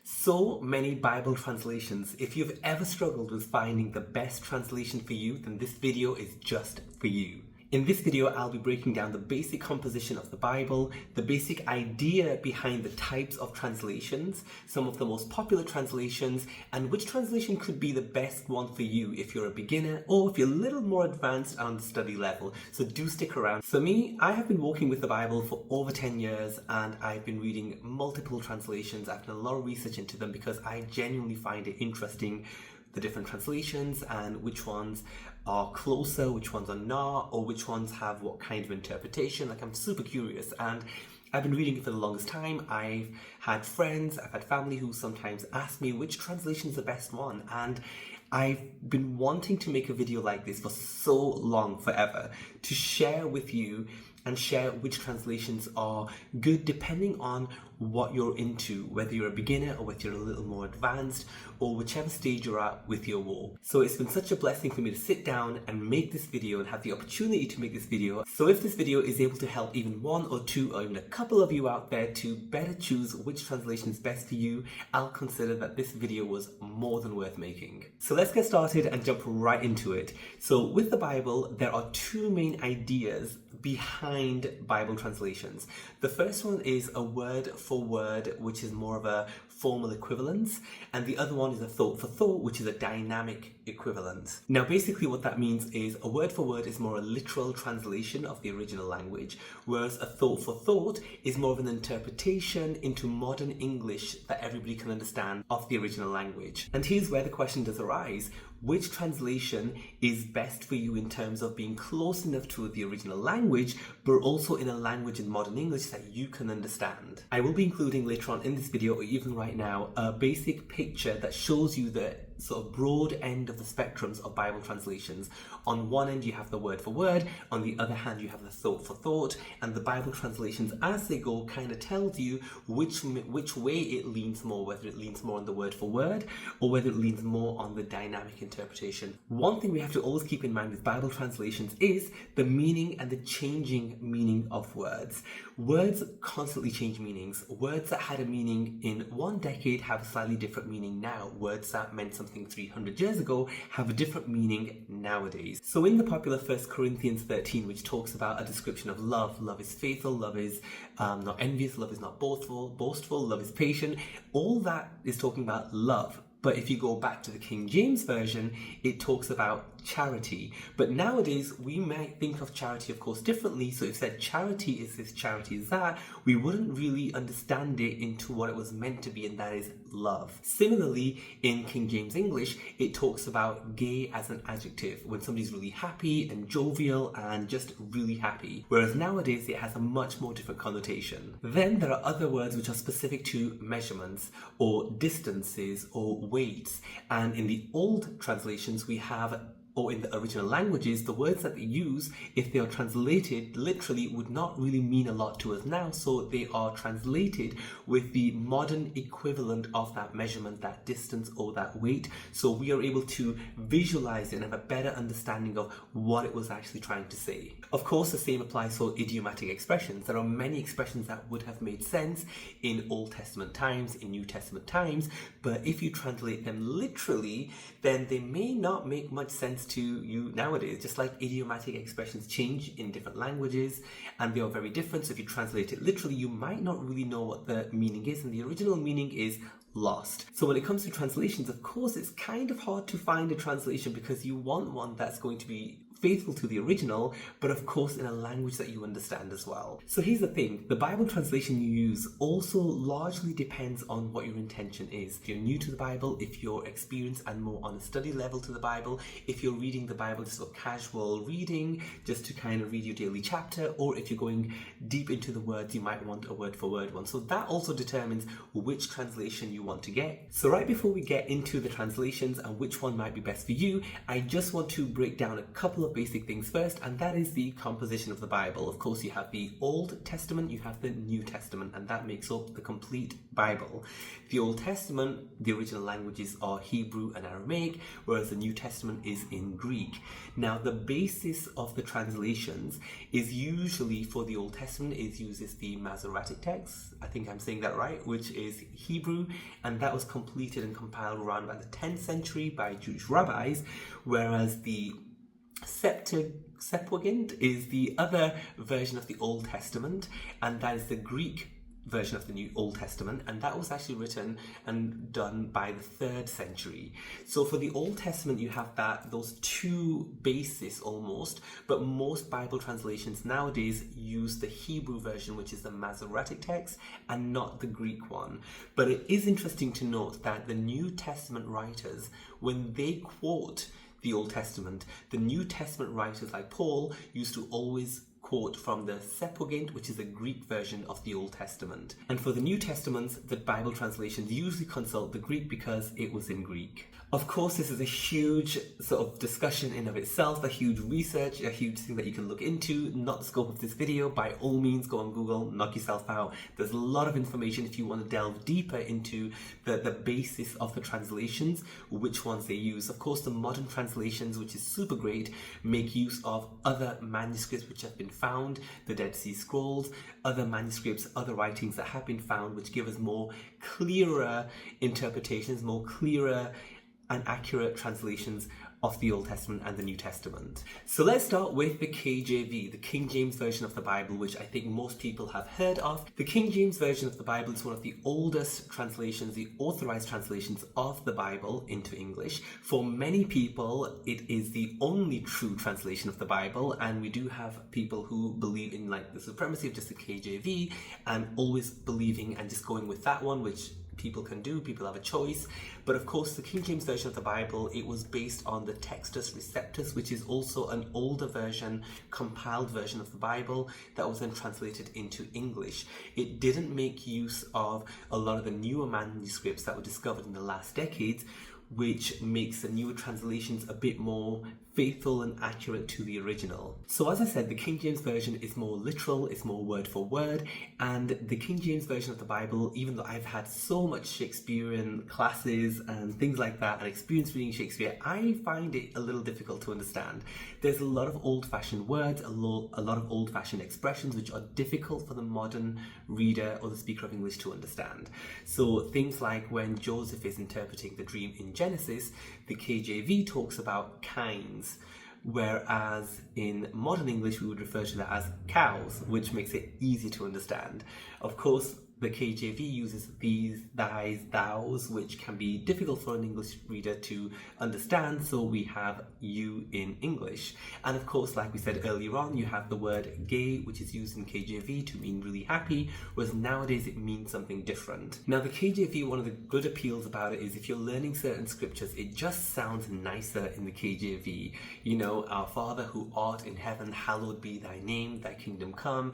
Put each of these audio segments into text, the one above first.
So many Bible translations. If you've ever struggled with finding the best translation for you, then this video is just for you. In this video, I'll be breaking down the basic composition of the Bible, the basic idea behind the types of translations, some of the most popular translations, and which translation could be the best one for you if you're a beginner or if you're a little more advanced on the study level. So do stick around. For me, I have been walking with the Bible for over 10 years and I've been reading multiple translations. I've done a lot of research into them because I genuinely find it interesting, the different translations and which ones are closer, which ones are not, or which ones have what kind of interpretation. Like, I'm super curious and I've been reading it for the longest time. I've had friends, I've had family who sometimes ask me which translation is the best one, and I've been wanting to make a video like this for so long, forever, to share with you and share which translations are good depending on what you're into, whether you're a beginner or whether you're a little more advanced, or whichever stage you're at with your walk. So it's been such a blessing for me to sit down and make this video and have the opportunity to make this video. So if this video is able to help even one or two or even a couple of you out there to better choose which translation is best for you, I'll consider that this video was more than worth making. So let's get started and jump right into it. So with the Bible, there are two main ideas behind Bible translations. The first one is a word for word, which is more of a formal equivalence, and the other one is a thought for thought, which is a dynamic equivalence. Now basically what that means is a word for word is more a literal translation of the original language, whereas a thought for thought is more of an interpretation into modern English that everybody can understand of the original language. And here's where the question does arise: which translation is best for you in terms of being close enough to the original language, but also in a language in modern English that you can understand? I will be including later on in this video, or even right now, a basic picture that shows you the sort of broad end of the spectrums of Bible translations. On one end you have the word for word, on the other hand you have the thought for thought, and the Bible translations as they go kind of tells you which way it leans more, whether it leans more on the word for word or whether it leans more on the dynamic interpretation. One thing we have to always keep in mind with Bible translations is the meaning and the changing meaning of words. Words constantly change meanings. Words that had a meaning in one decade have a slightly different meaning now. Words that meant something 300 years ago have a different meaning nowadays. So in the popular 1 Corinthians 13, which talks about a description of love, love is faithful, love is not envious, love is not boastful, love is patient, all that is talking about love. But if you go back to the King James Version, it talks about charity. But nowadays, we might think of charity, of course, differently. So if said charity is this, charity is that, we wouldn't really understand it into what it was meant to be, and that is love. Similarly, in King James English, it talks about gay as an adjective, when somebody's really happy and jovial and just really happy. Whereas nowadays, it has a much more different connotation. Then there are other words which are specific to measurements or distances or weights. And in the old translations, we have, or in the original languages, the words that they use, if they are translated literally, would not really mean a lot to us now, so they are translated with the modern equivalent of that measurement, that distance, or that weight, so we are able to visualize it and have a better understanding of what it was actually trying to say. Of course, the same applies for idiomatic expressions. There are many expressions that would have made sense in Old Testament times, in New Testament times, but if you translate them literally, then they may not make much sense to you nowadays. Just like idiomatic expressions change in different languages and they are very different, so if you translate it literally, you might not really know what the meaning is, and the original meaning is lost. So when it comes to translations, of course, it's kind of hard to find a translation because you want one that's going to be faithful to the original, but of course in a language that you understand as well. So here's the thing, the Bible translation you use also largely depends on what your intention is. If you're new to the Bible, if you're experienced and more on a study level to the Bible, if you're reading the Bible just for casual reading, just to kind of read your daily chapter, or if you're going deep into the words, you might want a word for word one. So that also determines which translation you want to get. So right before we get into the translations and which one might be best for you, I just want to break down a couple of basic things first, and that is the composition of the Bible. Of course, you have the Old Testament, you have the New Testament, and that makes up the complete Bible. The Old Testament, the original languages are Hebrew and Aramaic, whereas the New Testament is in Greek. Now, the basis of the translations is usually, for the Old Testament, it uses the Masoretic text, I think I'm saying that right, which is Hebrew, and that was completed and compiled around about the 10th century by Jewish rabbis, whereas the Septuagint is the other version of the Old Testament, and that is the Greek version of the New Old Testament, and that was actually written and done by the 3rd century. So for the Old Testament, you have those two bases almost, but most Bible translations nowadays use the Hebrew version, which is the Masoretic text, and not the Greek one. But it is interesting to note that the New Testament writers, when they quote the Old Testament, the New Testament writers like Paul used to always quote from the Septuagint, which is the Greek version of the Old Testament. And for the New Testaments, the Bible translations usually consult the Greek because it was in Greek. Of course, this is a huge sort of discussion in of itself, a huge research, a huge thing that you can look into. Not the scope of this video. By all means, go on Google, knock yourself out. There's a lot of information if you want to delve deeper into the basis of the translations, which ones they use. Of course, the modern translations, which is super great, make use of other manuscripts which have been found, the Dead Sea Scrolls, other manuscripts, other writings that have been found, which give us more clearer interpretations, more clearer and accurate translations of the Old Testament and the New Testament. So let's start with the KJV, the King James Version of the Bible, which I think most people have heard of. The King James Version of the Bible is one of the oldest translations, the authorized translations of the Bible into English. For many people, it is the only true translation of the Bible, and we do have people who believe in like the supremacy of just the KJV and always believing and just going with that one, which people can do, people have a choice. But of course, the King James Version of the Bible, it was based on the Textus Receptus, which is also an older version, compiled version of the Bible that was then translated into English. It didn't make use of a lot of the newer manuscripts that were discovered in the last decades, which makes the newer translations a bit more faithful and accurate to the original. So as I said, the King James Version is more literal, it's more word for word, and the King James Version of the Bible, even though I've had so much Shakespearean classes and things like that and experience reading Shakespeare, I find it a little difficult to understand. There's a lot of old-fashioned words, a lot of old-fashioned expressions which are difficult for the modern reader or the speaker of English to understand. So things like when Joseph is interpreting the dream in Genesis, the KJV talks about kinds, whereas in modern English we would refer to that as cows, which makes it easy to understand. Of course, the KJV uses these, thys, thous, which can be difficult for an English reader to understand, so we have you in English. And of course, like we said earlier on, you have the word gay, which is used in KJV to mean really happy, whereas nowadays it means something different. Now the KJV, one of the good appeals about it is if you're learning certain scriptures, it just sounds nicer in the KJV. You know, our Father who art in heaven, hallowed be thy name, thy kingdom come.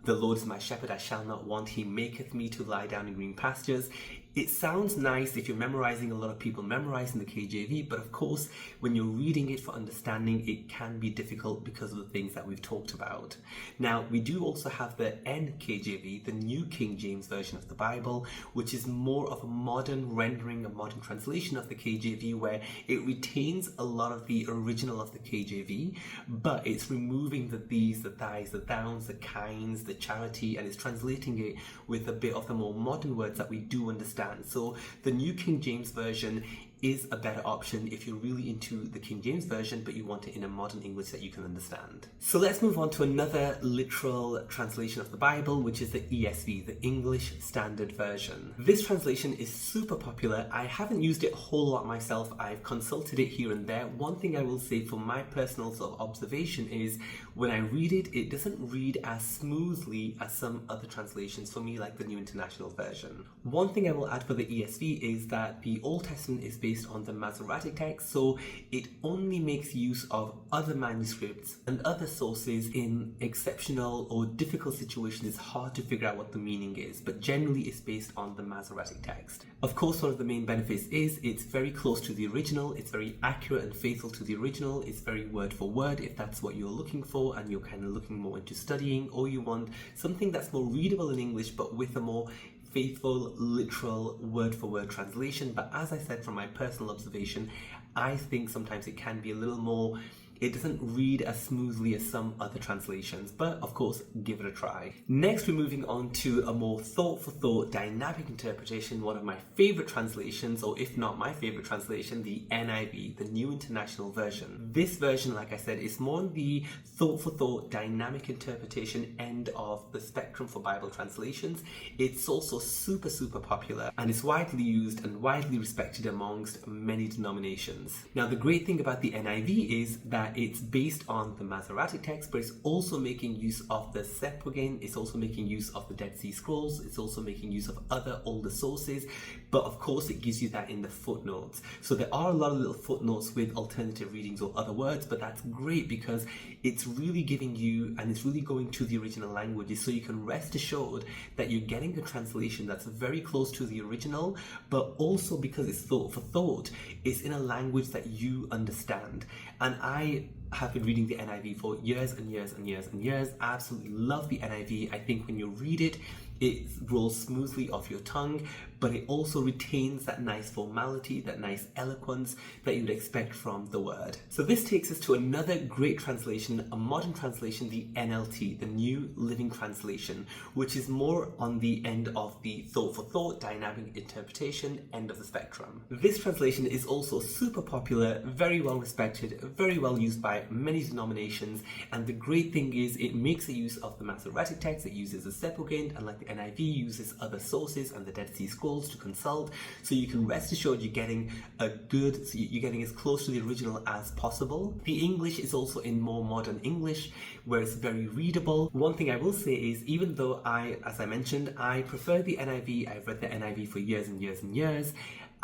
The Lord is my shepherd, I shall not want. He maketh me to lie down in green pastures. It sounds nice if you're memorizing, a lot of people memorizing the KJV, but of course, when you're reading it for understanding, it can be difficult because of the things that we've talked about. Now, we do also have the NKJV, the New King James Version of the Bible, which is more of a modern rendering, a modern translation of the KJV, where it retains a lot of the original of the KJV, but it's removing the these, the thys, the thous, the kinds, the charity, and it's translating it with a bit of the more modern words that we do understand. So the New King James Version is a better option if you're really into the King James Version, but you want it in a modern English that you can understand. So let's move on to another literal translation of the Bible, which is the ESV, the English Standard Version. This translation is super popular. I haven't used it a whole lot myself. I've consulted it here and there. One thing I will say from my personal sort of observation is when I read it, it doesn't read as smoothly as some other translations for me, like the New International Version. One thing I will add for the ESV is that the Old Testament is based based on the Masoretic text, so it only makes use of other manuscripts and other sources in exceptional or difficult situations. It's hard to figure out what the meaning is, but generally it's based on the Masoretic text. Of course, one of the main benefits is it's very close to the original, it's very accurate and faithful to the original, it's very word for word if that's what you're looking for and you're kind of looking more into studying, or you want something that's more readable in English but with a more faithful, literal, word-for-word translation. But as I said, from my personal observation, I think sometimes it can be a little more, it doesn't read as smoothly as some other translations, but of course, give it a try. Next, we're moving on to a more thought-for-thought dynamic interpretation, one of my favorite translations, or if not my favorite translation, the NIV, the New International Version. This version, like I said, is more on the thought-for-thought dynamic interpretation end of the spectrum for Bible translations. It's also super, super popular, and it's widely used and widely respected amongst many denominations. Now, the great thing about the NIV is that it's based on the Masoretic text, but it's also making use of the Septuagint, it's also making use of the Dead Sea Scrolls, it's also making use of other older sources, but of course it gives you that in the footnotes. So there are a lot of little footnotes with alternative readings or other words, but that's great because it's really giving you, and it's really going to the original languages, so you can rest assured that you're getting a translation that's very close to the original, but also because it's thought for thought, it's in a language that you understand. And I have been reading the NIV for years and years and years and years. I absolutely love the NIV. I think when you read it, it rolls smoothly off your tongue, but it also retains that nice formality, that nice eloquence that you would expect from the word. So this takes us to another great translation, a modern translation, the NLT, the New Living Translation, which is more on the end of the thought-for-thought, dynamic interpretation end of the spectrum. This translation is also super popular, very well respected, very well used by many denominations, and the great thing is it makes a use of the Masoretic text, it uses the Septuagint, and like the NIV uses other sources and the Dead Sea Scrolls to consult, so you can rest assured you're getting you're getting as close to the original as possible. The English is also in more modern English, where it's very readable. One thing I will say is, even though as I mentioned, I prefer the NIV, I've read the NIV for years and years and years,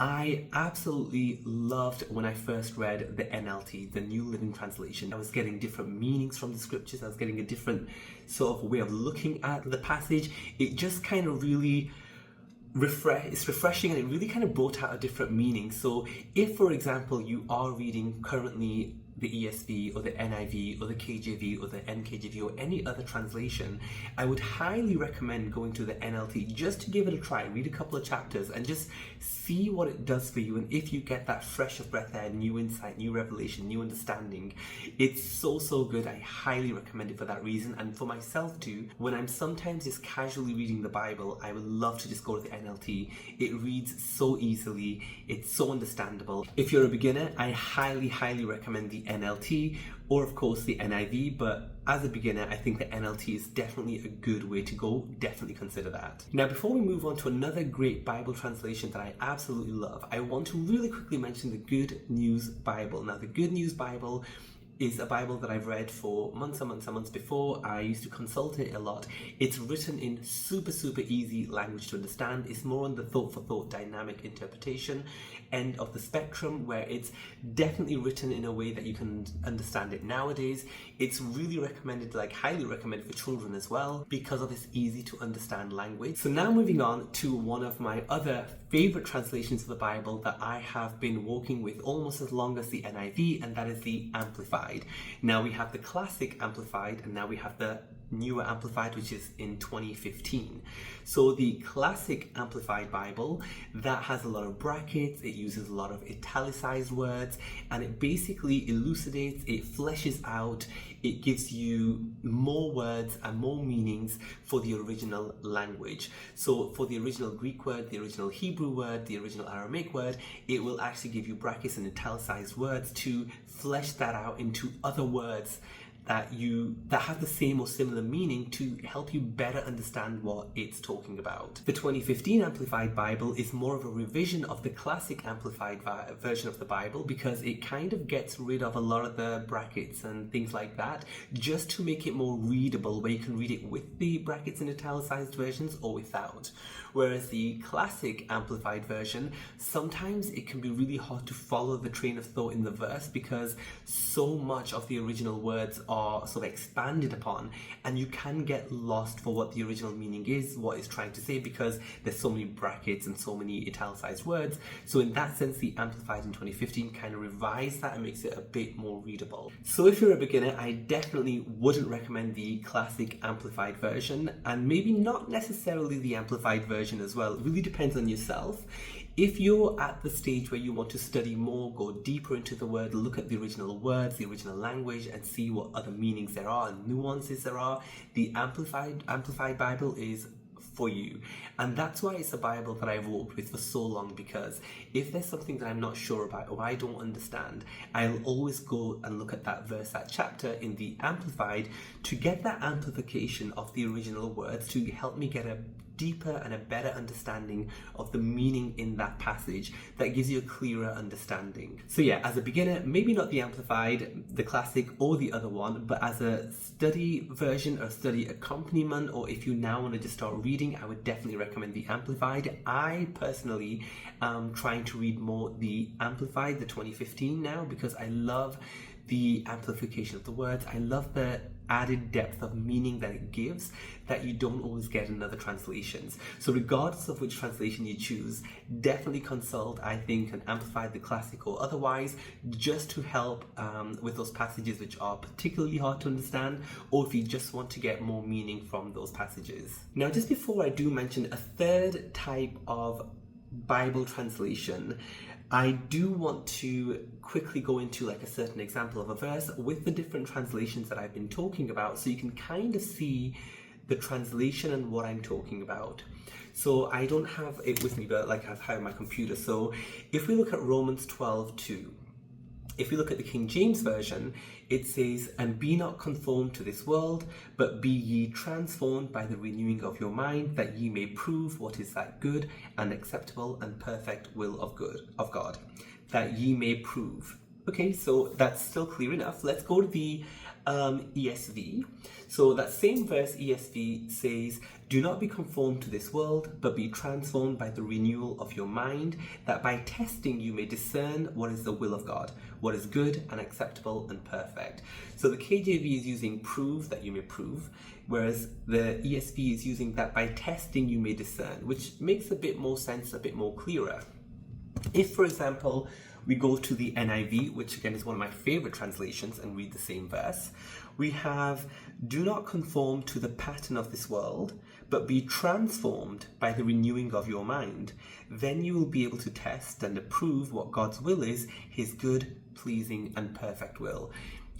I absolutely loved when I first read the NLT, the New Living Translation. I was getting different meanings from the scriptures, I was getting a different sort of way of looking at the passage. It just kind of really it's refreshing, and it really kind of brought out a different meaning. So if, for example, you are reading currently the ESV or the NIV or the KJV or the NKJV or any other translation, I would highly recommend going to the NLT just to give it a try. Read a couple of chapters and just see what it does for you, and if you get that fresh of breath air, new insight, new revelation, new understanding, it's so good. I highly recommend it for that reason. And for myself too, when I'm sometimes just casually reading the Bible, I would love to just go to the NLT. It reads so easily, it's so understandable. If you're a beginner, I highly recommend the NLT, or of course the NIV, but as a beginner, I think the NLT is definitely a good way to go. Definitely consider that. Now, before we move on to another great Bible translation that I absolutely love, I want to really quickly mention the Good News Bible. Now, the Good News Bible is a Bible that I've read for months and months and months before. I used to consult it a lot. It's written in super easy language to understand. It's more on the thought-for-thought dynamic interpretation end of the spectrum, where it's definitely written in a way that you can understand it nowadays. It's really recommended, like highly recommended for children as well, because of its easy to understand language. So now moving on to one of my other favorite translations of the Bible that I have been walking with almost as long as the NIV, and that is the Amplified. Now we have the classic Amplified, and now we have the newer Amplified, which is in 2015. So the classic Amplified Bible, that has a lot of brackets, it uses a lot of italicized words, and it basically elucidates, it fleshes out, it gives you more words and more meanings for the original language. So for the original Greek word, the original Hebrew word, the original Aramaic word, it will actually give you brackets and italicized words to flesh that out into other words that have the same or similar meaning to help you better understand what it's talking about. The 2015 Amplified Bible is more of a revision of the classic Amplified version of the Bible, because it kind of gets rid of a lot of the brackets and things like that, just to make it more readable, where you can read it with the brackets and italicized versions or without. Whereas the classic amplified version, sometimes it can be really hard to follow the train of thought in the verse because so much of the original words are sort of expanded upon, and you can get lost for what the original meaning is, what it's trying to say, because there's so many brackets and so many italicized words. So in that sense, the Amplified in 2015 kind of revised that and makes it a bit more readable. So if you're a beginner, I definitely wouldn't recommend the classic Amplified version, and maybe not necessarily the Amplified version as well. It really depends on yourself. If you're at the stage where you want to study more, go deeper into the word, look at the original words, the original language, and see what other meanings there are and nuances there are, the Amplified Bible is for you. And that's why it's a Bible that I've walked with for so long, because if there's something that I'm not sure about or I don't understand, I'll always go and look at that verse, that chapter in the Amplified, to get that amplification of the original words to help me get a deeper and a better understanding of the meaning in that passage that gives you a clearer understanding. So yeah, as a beginner, maybe not the Amplified, the classic, or the other one, but as a study version or study accompaniment, or if you now want to just start reading, I would definitely recommend the Amplified. I personally am trying to read more the Amplified, the 2015 now, because I love the amplification of the words. I love the added depth of meaning that it gives that you don't always get in other translations. So regardless of which translation you choose, definitely consult, I think, an Amplified, the classic or otherwise, just to help with those passages which are particularly hard to understand, or if you just want to get more meaning from those passages. Now, just before I do mention a third type of Bible translation, I do want to quickly go into like a certain example of a verse with the different translations that I've been talking about, so you can kind of see the translation and what I'm talking about. So I don't have it with me, but like I have my computer. So if we look at Romans 12:2, if we look at the King James Version, it says, "And be not conformed to this world, but be ye transformed by the renewing of your mind, that ye may prove what is that good and acceptable and perfect will of God." That ye may prove. Okay, so that's still clear enough. Let's go to the ESV. So that same verse, ESV, says, "Do not be conformed to this world, but be transformed by the renewal of your mind, that by testing you may discern what is the will of God, what is good and acceptable and perfect." So the KJV is using "prove," that you may prove, whereas the ESV is using "that by testing you may discern," which makes a bit more sense, a bit more clearer. If, for example, we go to the NIV, which again is one of my favorite translations, and read the same verse, we have, "Do not conform to the pattern of this world, but be transformed by the renewing of your mind. Then you will be able to test and approve what God's will is, his good, pleasing, and perfect will."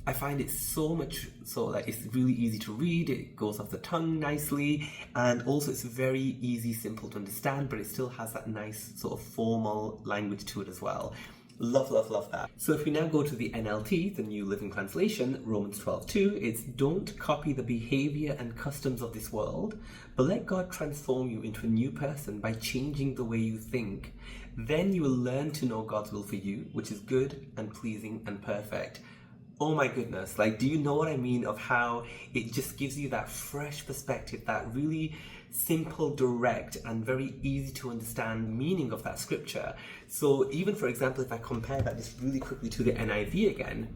I find it so like it's really easy to read, it goes off the tongue nicely, and also it's very easy, simple to understand, but it still has that nice sort of formal language to it as well. Love, love, love that. So if we now go to the NLT, the New Living Translation, Romans 12:2, it's, "Don't copy the behavior and customs of this world, but let God transform you into a new person by changing the way you think. Then you will learn to know God's will for you, which is good and pleasing and perfect." Oh my goodness, like, do you know what I mean of how it just gives you that fresh perspective, that really simple, direct, and very easy to understand meaning of that scripture. So even, for example, if I compare that just really quickly to the NIV again,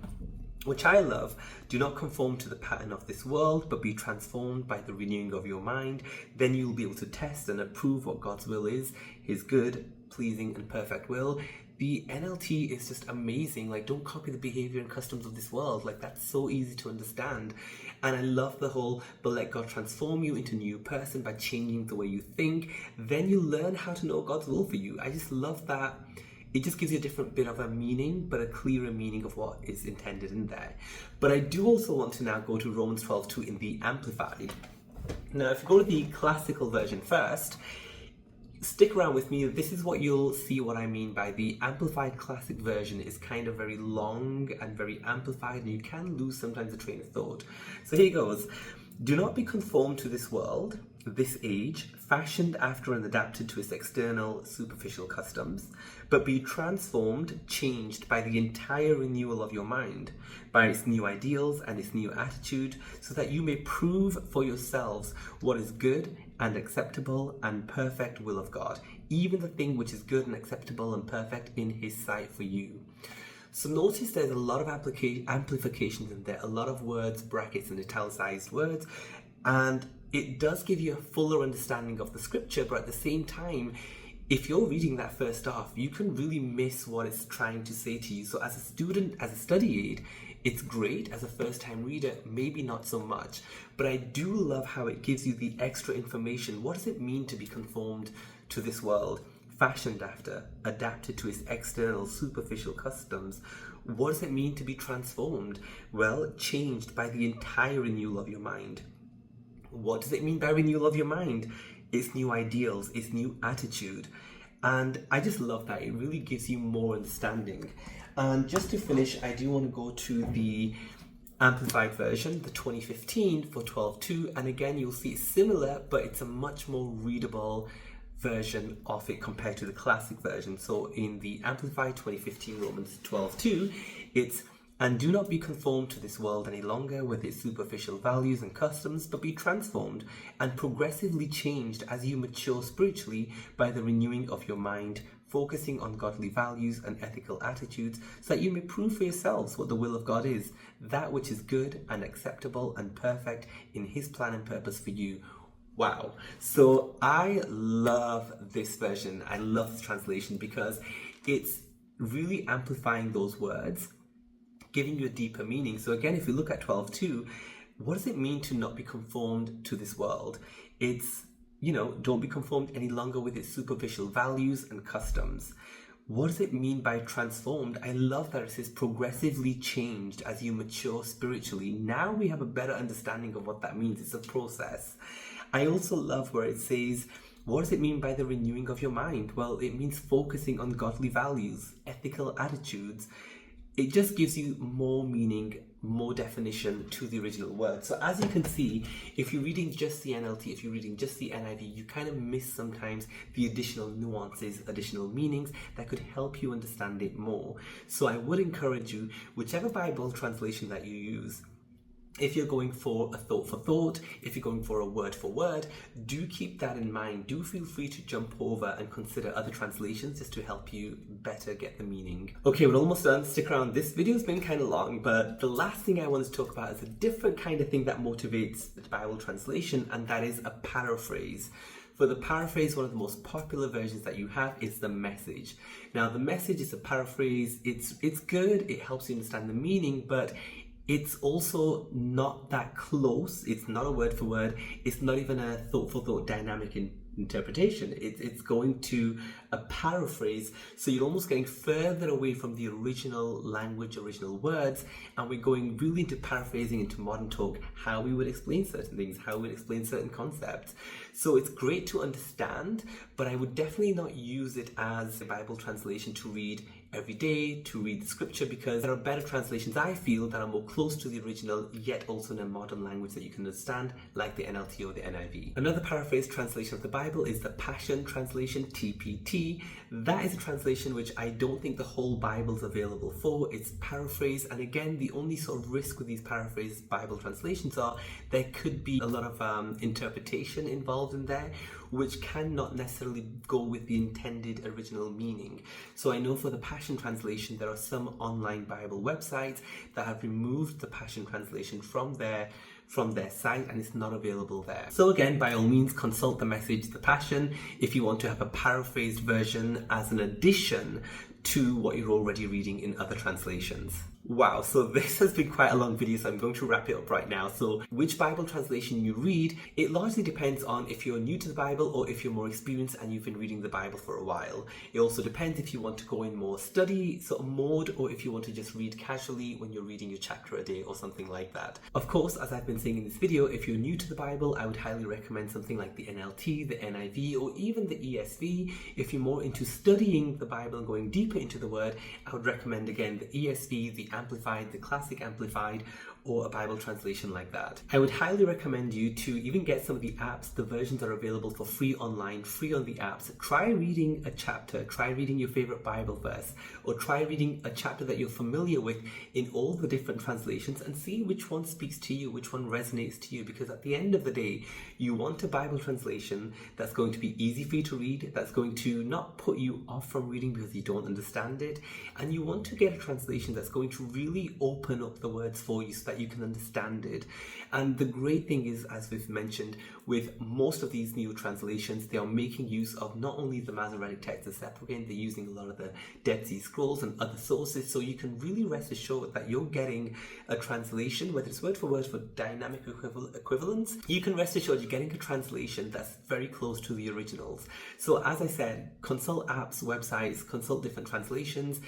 which I love, "Do not conform to the pattern of this world, but be transformed by the renewing of your mind. Then you'll be able to test and approve what God's will is, his good, pleasing, and perfect will." The NLT is just amazing. Like, don't copy the behavior and customs of this world. Like, that's so easy to understand. And I love the whole, "But let God transform you into a new person by changing the way you think. Then you learn how to know God's will for you." I just love that. It just gives you a different bit of a meaning, but a clearer meaning of what is intended in there. But I do also want to now go to Romans 12:2 in the Amplified. Now, if you go to the classical version first, stick around with me. This is what you'll see what I mean by the Amplified Classic version is kind of very long and very amplified, and you can lose sometimes the train of thought. So here goes. "Do not be conformed to this world." this age, fashioned after and adapted to its external, superficial customs, but be transformed, changed by the entire renewal of your mind, by its new ideals and its new attitude, so that you may prove for yourselves what is good and acceptable and perfect will of God, even the thing which is good and acceptable and perfect in His sight for you. So notice there's a lot of amplifications in there, a lot of words, brackets and italicized words, and it does give you a fuller understanding of the scripture, but at the same time, if you're reading that first off, you can really miss what it's trying to say to you. So as a student, as a study aid, it's great. As a first-time reader, maybe not so much. But I do love how it gives you the extra information. What does it mean to be conformed to this world? Fashioned after, adapted to its external, superficial customs. What does it mean to be transformed? Well, changed by the entire renewal of your mind. What does it mean by renewal of your mind? It's new ideals, it's new attitude. And I just love that. It really gives you more understanding. And just to finish, I do want to go to the Amplified version, the 2015 for 12.2. And again, you'll see it's similar, but it's a much more readable version of it compared to the classic version. So in the Amplified 2015 Romans 12.2, it's, "And do not be conformed to this world any longer with its superficial values and customs, but be transformed and progressively changed as you mature spiritually by the renewing of your mind, focusing on godly values and ethical attitudes, so that you may prove for yourselves what the will of God is, that which is good and acceptable and perfect in His plan and purpose for you." Wow. So I love this version. I love this translation because it's really amplifying those words, giving you a deeper meaning. So again, if you look at 12.2, what does it mean to not be conformed to this world? It's, don't be conformed any longer with its superficial values and customs. What does it mean by transformed? I love that it says progressively changed as you mature spiritually. Now we have a better understanding of what that means. It's a process. I also love where it says, what does it mean by the renewing of your mind? Well, it means focusing on godly values, ethical attitudes. It just gives you more meaning, more definition to the original word. So as you can see, if you're reading just the NLT, if you're reading just the NIV, you kind of miss sometimes the additional nuances, additional meanings that could help you understand it more. So I would encourage you, whichever Bible translation that you use, if you're going for a thought for thought, if you're going for a word for word, do keep that in mind. Do feel free to jump over and consider other translations just to help you better get the meaning. Okay, we're almost done. Stick around. This video's been kind of long, but the last thing I want to talk about is a different kind of thing that motivates the Bible translation, and that is a paraphrase. For the paraphrase, one of the most popular versions that you have is the Message. Now, the Message is a paraphrase. It's good. It helps you understand the meaning, but it's also not that close. It's not a word for word. It's not even a thought for thought dynamic interpretation. It's going to a paraphrase. So you're almost getting further away from the original language, original words, and we're going really into paraphrasing, into modern talk, how we would explain certain things, how we would explain certain concepts. So it's great to understand, but I would definitely not use it as a Bible translation to read every day, to read the scripture, because there are better translations, I feel, that are more close to the original, yet also in a modern language that you can understand, like the NLT or the NIV. Another paraphrase translation of the Bible is the Passion Translation, TPT. That is a translation which I don't think the whole Bible is available for. It's paraphrase, and again, the only sort of risk with these paraphrase Bible translations are there could be a lot of interpretation involved in there, which cannot necessarily go with the intended original meaning. So I know for the Passion Translation, there are some online Bible websites that have removed the Passion Translation from their site, and it's not available there. So again, by all means, consult the Message, the Passion, if you want to have a paraphrased version as an addition to what you're already reading in other translations. Wow, so this has been quite a long video, so I'm going to wrap it up right now. So which Bible translation you read, it largely depends on if you're new to the Bible or if you're more experienced and you've been reading the Bible for a while. It also depends if you want to go in more study sort of mode, or if you want to just read casually when you're reading your chapter a day or something like that. Of course, as I've been saying in this video, if you're new to the Bible, I would highly recommend something like the NLT, the NIV, or even the ESV. If you're more into studying the Bible and going deeper into the Word, I would recommend again the ESV, the Amplified, the Classic Amplified, or a Bible translation like that. I would highly recommend you to even get some of the apps. The versions are available for free online, free on the apps. Try reading a chapter, try reading your favorite Bible verse, or try reading a chapter that you're familiar with in all the different translations and see which one speaks to you, which one resonates to you, because at the end of the day, you want a Bible translation that's going to be easy for you to read, that's going to not put you off from reading because you don't understand it, and you want to get a translation that's going to really open up the words for you so that you can understand it. And the great thing is, as we've mentioned, with most of these new translations, they are making use of not only the Masoretic text, the Septuagint, they're using a lot of the Dead Sea Scrolls and other sources, so you can really rest assured that you're getting a translation, whether it's word for dynamic equivalence, you can rest assured you're getting a translation that's very close to the originals. So as I said, consult apps, websites, consult different translations.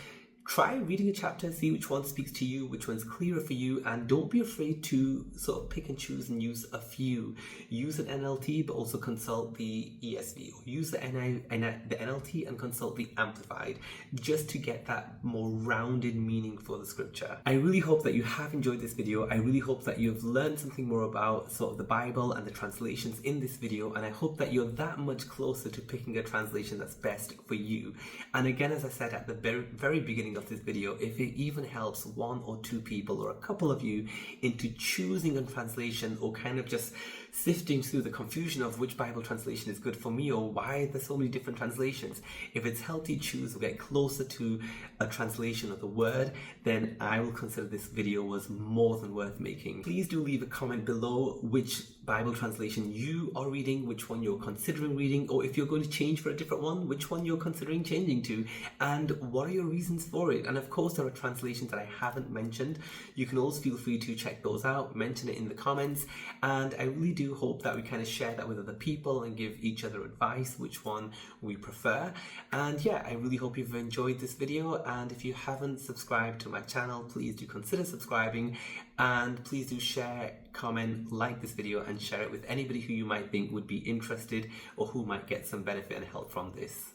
Try reading a chapter, see which one speaks to you, which one's clearer for you, and don't be afraid to sort of pick and choose and use a few. Use an NLT, but also consult the ESV, or use the NLT and consult the Amplified, just to get that more rounded meaning for the scripture. I really hope that you have enjoyed this video. I really hope that you've learned something more about sort of the Bible and the translations in this video, and I hope that you're that much closer to picking a translation that's best for you. And again, as I said at the very beginning of this video, if it even helps one or two people or a couple of you into choosing a translation, or kind of just sifting through the confusion of which Bible translation is good for me, or why there's so many different translations, if it's helped you choose or get closer to a translation of the word, then I will consider this video was more than worth making. Please do leave a comment below which Bible translation you are reading, which one you're considering reading, or if you're going to change for a different one, which one you're considering changing to, and what are your reasons for it. And of course, there are translations that I haven't mentioned. You can always feel free to check those out, mention it in the comments, and I really do hope that we kind of share that with other people and give each other advice which one we prefer. And yeah, I really hope you've enjoyed this video, and if you haven't subscribed to my channel, please do consider subscribing, and please do share, comment, like this video, and share it with anybody who you might think would be interested or who might get some benefit and help from this.